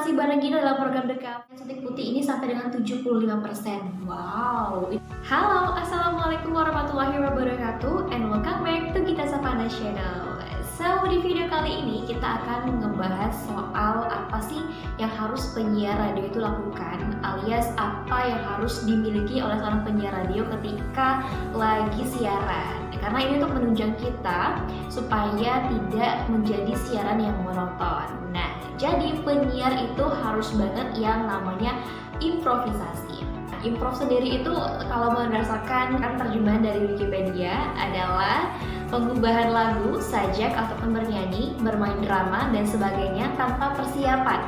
masih bareng kita dalam program dekap Suntik Putih ini sampai dengan 75%. Wow. Halo, assalamualaikum warahmatullahi wabarakatuh, and welcome back to Gita Savana Channel. So, di video kali ini kita akan ngebahas soal apa sih yang harus penyiar radio itu lakukan, alias apa yang harus dimiliki oleh seorang penyiar radio ketika lagi siaran. Karena ini untuk menunjang kita supaya tidak menjadi siaran yang monoton. Nah, jadi penyiar itu harus banget yang namanya improvisasi. Improv sendiri itu kalau berdasarkan terjemahan dari Wikipedia adalah pengubahan lagu, sajak ataupun bernyanyi, bermain drama dan sebagainya tanpa persiapan,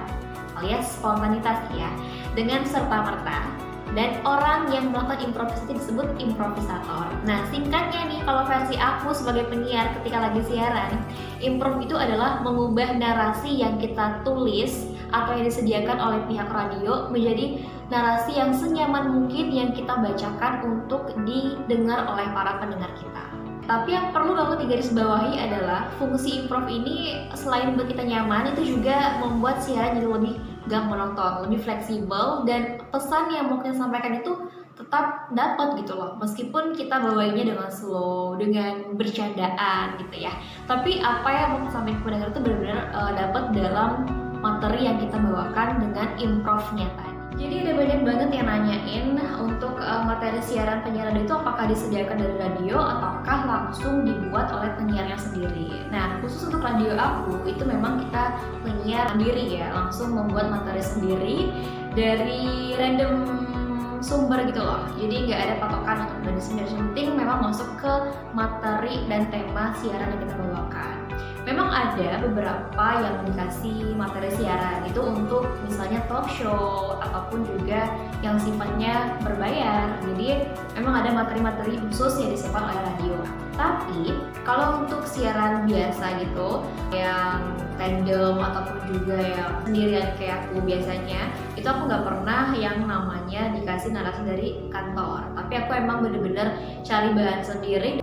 alias spontanitas ya, dengan serta-merta. Dan orang yang melakukan improvisasi disebut improvisator. Nah, singkatnya nih, kalau versi aku sebagai penyiar ketika lagi siaran, improv itu adalah mengubah narasi yang kita tulis atau yang disediakan oleh pihak radio menjadi narasi yang senyaman mungkin yang kita bacakan untuk didengar oleh para pendengar kita. Tapi yang perlu banget digarisbawahi adalah fungsi improv ini selain buat kita nyaman, itu juga membuat siaran jadi lebih gak monoton, lebih fleksibel, dan pesan yang mau kita sampaikan itu tetap dapat gitu loh, meskipun kita bawainnya dengan slow, dengan bercandaan gitu ya. Tapi apa yang mau kita sampaikan ke pendengar itu benar-benar dapat dalam materi yang kita bawakan dengan improvnya tadi. Jadi ada banyak banget yang nanyain untuk materi siaran penyiar radio itu apakah disediakan dari radio ataukah langsung dibuat oleh penyiarnya sendiri. Nah, khusus untuk radio aku itu memang kita penyiar sendiri ya, langsung membuat materi sendiri dari random sumber gitu loh. Jadi nggak ada patokan untuk dari sendiri, penting memang masuk ke materi dan tema siaran yang kita bawakan. Memang ada beberapa yang dikasih materi siaran itu untuk misalnya talk show ataupun juga yang sifatnya berbayar. Jadi memang ada materi-materi khusus yang disimpan oleh radio. Tapi kalau untuk siaran biasa gitu, yang tandem ataupun juga yang sendirian kayak aku biasanya, itu aku nggak pernah yang namanya dikasih narasi dari kantor. Tapi aku emang bener-bener cari bahan sendiri.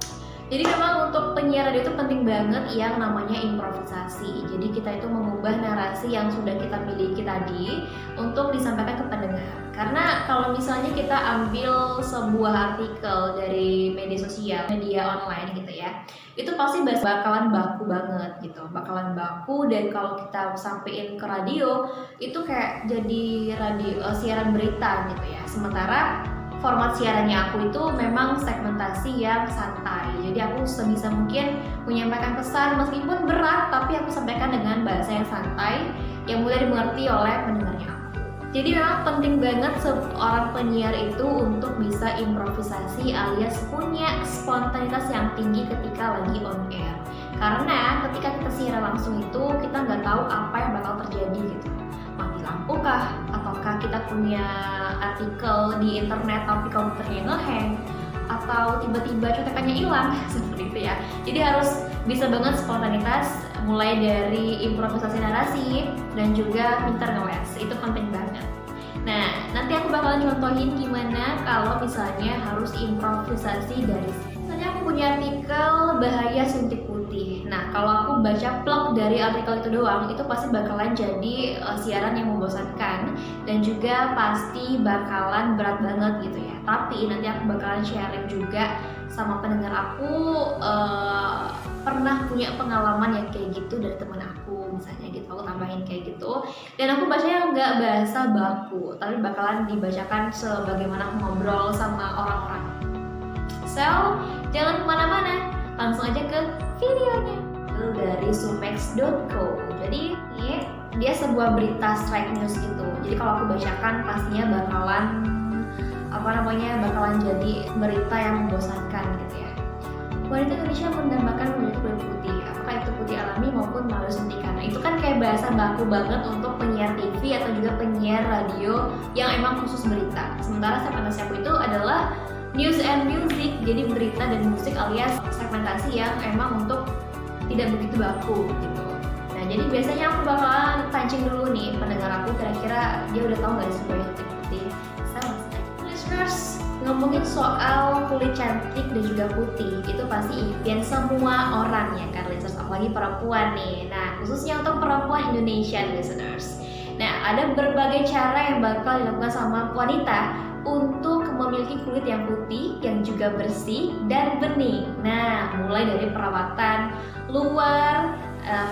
Jadi memang untuk penyiar radio itu penting banget yang namanya improvisasi. Jadi kita itu mengubah narasi yang sudah kita miliki tadi untuk disampaikan ke pendengar. Karena kalau misalnya kita ambil sebuah artikel dari media sosial, media online gitu ya, itu pasti bakalan baku banget gitu, bakalan baku. Dan kalau kita sampein ke radio, itu kayak jadi radio siaran berita gitu ya. Sementara format siarannya aku itu memang segmentasi yang santai. Jadi aku sebisa mungkin menyampaikan pesan meskipun berat, tapi aku sampaikan dengan bahasa yang santai yang mudah dimengerti oleh pendengarnya aku. Jadi memang penting banget seorang penyiar itu untuk bisa improvisasi alias punya spontanitas yang tinggi ketika lagi on air. Karena ketika kita siaran langsung itu kita nggak tahu apa yang bakal terjadi gitu. Mati lampu kah? Ataukah kita punya artikel di internet tapi komputernya ngehang? Atau tiba-tiba contekannya hilang? Seperti itu ya. Jadi harus bisa banget spontanitas, mulai dari improvisasi narasi dan juga pintar ngeles. Itu penting banget. Nah, nanti aku bakalan contohin gimana kalau misalnya harus improvisasi dari misalnya aku punya artikel bahaya suntik putih. Nah, kalau aku baca plot dari artikel itu doang, itu pasti bakalan jadi siaran yang membosankan dan juga pasti bakalan berat banget gitu ya. Tapi nanti aku bakalan sharing juga sama pendengar aku pernah punya pengalaman yang kayak gitu dari teman aku misalnya gitu. Aku tambahin kayak gitu. Dan aku bacanya nggak bahasa baku, tapi bakalan dibacakan sebagaimana aku ngobrol sama orang-orang. So, jangan kemana-mana, langsung aja ke videonya. Dari sumex.co. Jadi dia sebuah berita strike news gitu. Jadi kalau aku bacakan pastinya bakalan jadi berita yang membosankan gitu ya. Wanita Indonesia mendambakan memiliki kulit putih, apakah itu putih alami maupun melalui suntikan. Nah, itu kan kayak bahasa baku banget untuk penyiar TV atau juga penyiar radio yang emang khusus berita. Sementara segmentasi aku itu adalah news and music, jadi berita dan musik alias segmentasi yang emang untuk tidak begitu baku gitu. Nah, jadi biasanya aku bakalan pancing dulu nih pendengar aku, kira-kira dia udah tahu nggak sih suntik putih sama sekali. Listeners, ngomongin soal kulit cantik dan juga putih, itu pasti impian semua orang ya kan listeners, apalagi perempuan nih. Nah, khususnya untuk perempuan Indonesia listeners. Nah, ada berbagai cara yang bakal dilakukan sama wanita untuk memiliki kulit yang putih, yang juga bersih dan bening. Nah, mulai dari perawatan luar,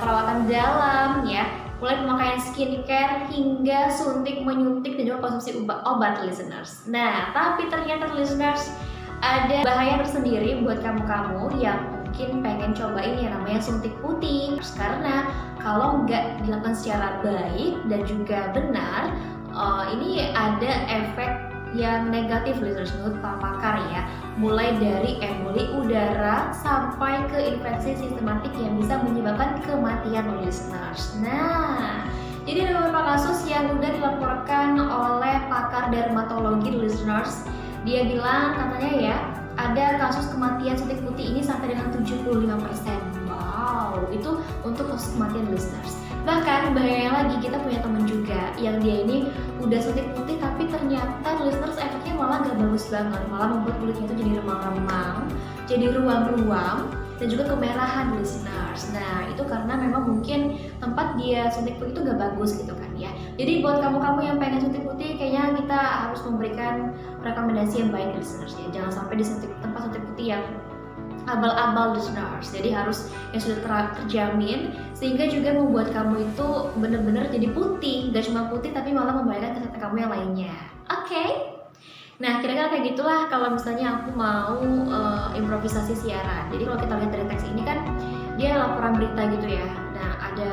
perawatan dalam ya, mulai pemakaian skincare hingga suntik, menyuntik dan juga konsumsi obat listeners. Nah, tapi ternyata listeners ada bahaya tersendiri buat kamu-kamu yang mungkin pengen cobain yang namanya suntik putih. Karena kalau nggak dilakukan secara baik dan juga benar, ini ada efek yang negatif listeners menurut para pakar ya, mulai dari emboli udara sampai ke infeksi sistematik yang bisa menyebabkan kematian listeners. Nah, jadi ada beberapa kasus yang udah dilaporkan oleh pakar dermatologi listeners. Dia bilang katanya ya, ada kasus kematian suntik putih ini sampai dengan 75%. Wow, itu untuk kasus kematian listeners. Bahkan bahayanya lagi, kita punya temen juga yang dia ini udah suntik putih tapi ternyata listeners efeknya malah gak bagus banget, malah membuat kulitnya itu jadi remang-remang, jadi ruam-ruam dan juga kemerahan listeners. Nah, itu karena memang mungkin tempat dia suntik putih itu gak bagus gitu kan ya. Jadi buat kamu-kamu yang pengen suntik putih, kayaknya kita harus memberikan rekomendasi yang baik listeners ya. Jangan sampai di tempat suntik putih yang abal-abal listeners. Jadi harus yang sudah terjamin, sehingga juga membuat kamu itu benar-benar jadi putih, gak cuma putih tapi malah membahayakan kesehatan kamu yang lainnya. Oke? Nah, kira-kira kayak gitulah kalau misalnya aku mau improvisasi siaran. Jadi kalau kita lihat dari teks ini kan dia laporan berita gitu ya. Nah, ada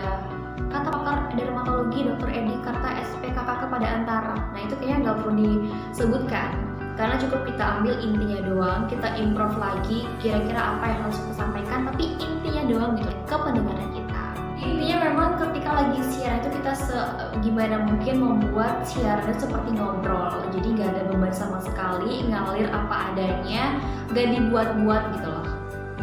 kata pakar dermatologi Dr. Edi Karta SPKK kepada Antara. Nah, itu kayaknya nggak perlu disebutkan karena cukup kita ambil intinya doang, kita improve lagi kira-kira apa yang harus kita sampaikan, tapi intinya doang gitu ke pendengaran kita. Intinya memang ketika lagi siaran itu kita gimana mungkin membuat siaran itu seperti ngobrol, jadi nggak ada beban sama sekali, ngalir apa adanya, nggak dibuat-buat gitu loh.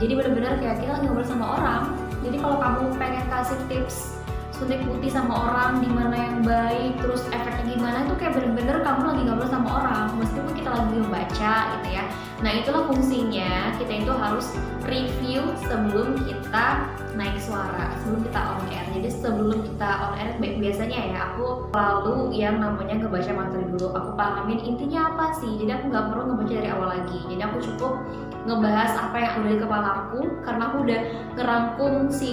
Jadi benar-benar kayak kita lagi ngobrol sama orang. Jadi kalau kamu pengen kasih tips suntik putih sama orang, dimana yang baik, terus efeknya gimana, itu kayak bener-bener kamu lagi ngobrol sama orang, meskipun kita lagi membaca gitu ya. Nah, itulah fungsinya kita itu harus review sebelum kita naik suara, sebelum kita on air. Jadi sebelum kita on air, biasanya ya aku selalu yang namanya ngebaca materi dulu, aku pahamin intinya apa sih, jadi aku nggak perlu ngebaca dari awal lagi. Jadi aku cukup ngebahas apa yang udah di kepala aku, karena aku udah ngerangkum si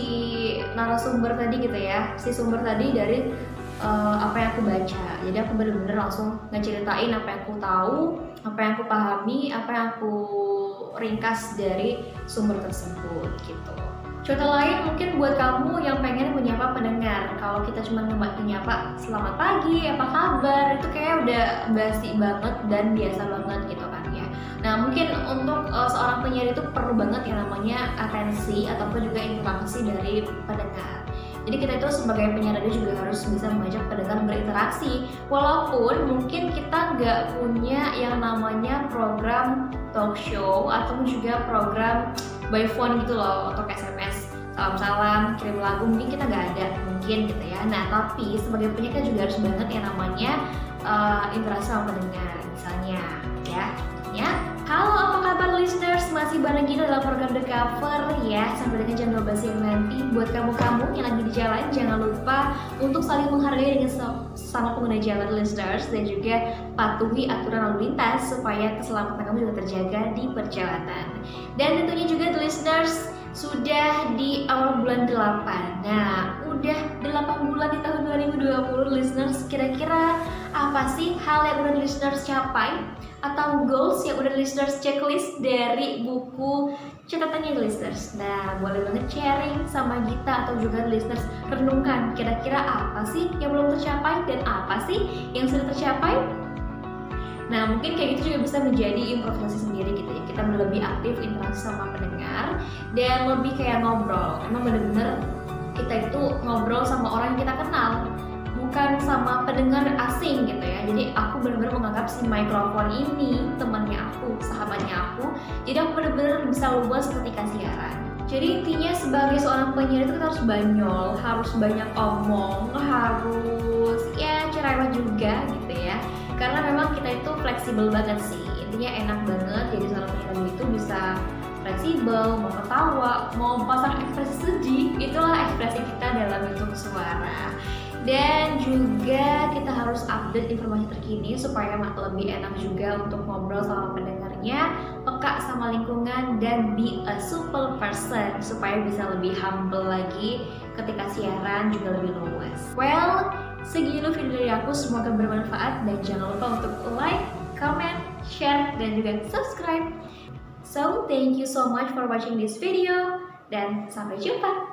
narasumber tadi gitu ya, si sumber tadi dari apa yang aku baca. Jadi aku bener-bener langsung ngeceritain apa yang aku tahu, apa yang aku pahami, apa yang aku ringkas dari sumber tersebut gitu. Contoh lain mungkin buat kamu yang pengen menyapa pendengar, kalau kita cuma menyapa selamat pagi, apa kabar, itu kayak udah basi banget dan biasa banget gitu kan ya. Nah, mungkin untuk seorang penyiar itu perlu banget yang namanya atensi ataupun juga interaksi dari pendengar. Jadi kita itu sebagai penyiar radio juga harus bisa mengajak pendengar berinteraksi, walaupun mungkin kita nggak punya yang namanya program talk show ataupun juga program by phone gitu loh, untuk SMS, salam-salam, kirim lagu, mungkin kita nggak ada mungkin gitu ya. Nah, tapi sebagai penyiar kita juga harus banget yang namanya interaksi sama pendengar, misalnya ya. Halo, apa kabar listeners? Masih bareng kita dalam program The Cover ya, sampai dengan jam 12 siang nanti. Buat kamu-kamu yang lagi di jalan, jangan lupa untuk saling menghargai dengan sesama pengguna jalan listeners, dan juga patuhi aturan lalu lintas supaya keselamatan kamu juga terjaga di perjalanan. Dan tentunya juga the listeners, sudah di awal bulan 8. Nah, udah 8 bulan di tahun 2020 listeners. Kira-kira apa sih hal yang udah listeners capai atau goals yang udah listeners checklist dari buku catatannya listeners? Nah, boleh banget sharing sama Gita atau juga listeners renungkan kira-kira apa sih yang belum tercapai dan apa sih yang sudah tercapai. Nah, mungkin kayak gitu juga bisa menjadi improvisasi sendiri gitu ya. Kita lebih aktif interaksi sama pendengar dan lebih kayak ngobrol. Emang bener-bener kita itu ngobrol sama orang yang kita kenal, bukan sama pendengar asing gitu ya. Jadi aku bener-bener menganggap si mikrofon ini temannya aku, sahabatnya aku. Jadi aku bener-bener bisa luas ketika siaran. Jadi intinya sebagai seorang penyiar itu kita harus banyol, harus banyak omong, harus ya cerewet juga gitu ya. Karena memang kita itu fleksibel banget sih. Intinya enak banget jadi seorang penyiar itu bisa fleksibel, mau ketawa, mau pasang ekspresi sedih, itulah ekspresi kita dalam bentuk suara. Dan juga kita harus update informasi terkini supaya lebih enak juga untuk ngobrol sama pendengarnya, peka sama lingkungan, dan be a supple person supaya bisa lebih humble lagi ketika siaran, juga lebih luas. Well, segini dulu video dari aku, semoga bermanfaat dan jangan lupa untuk like, comment, share, dan juga subscribe. So, thank you so much for watching this video dan sampai jumpa.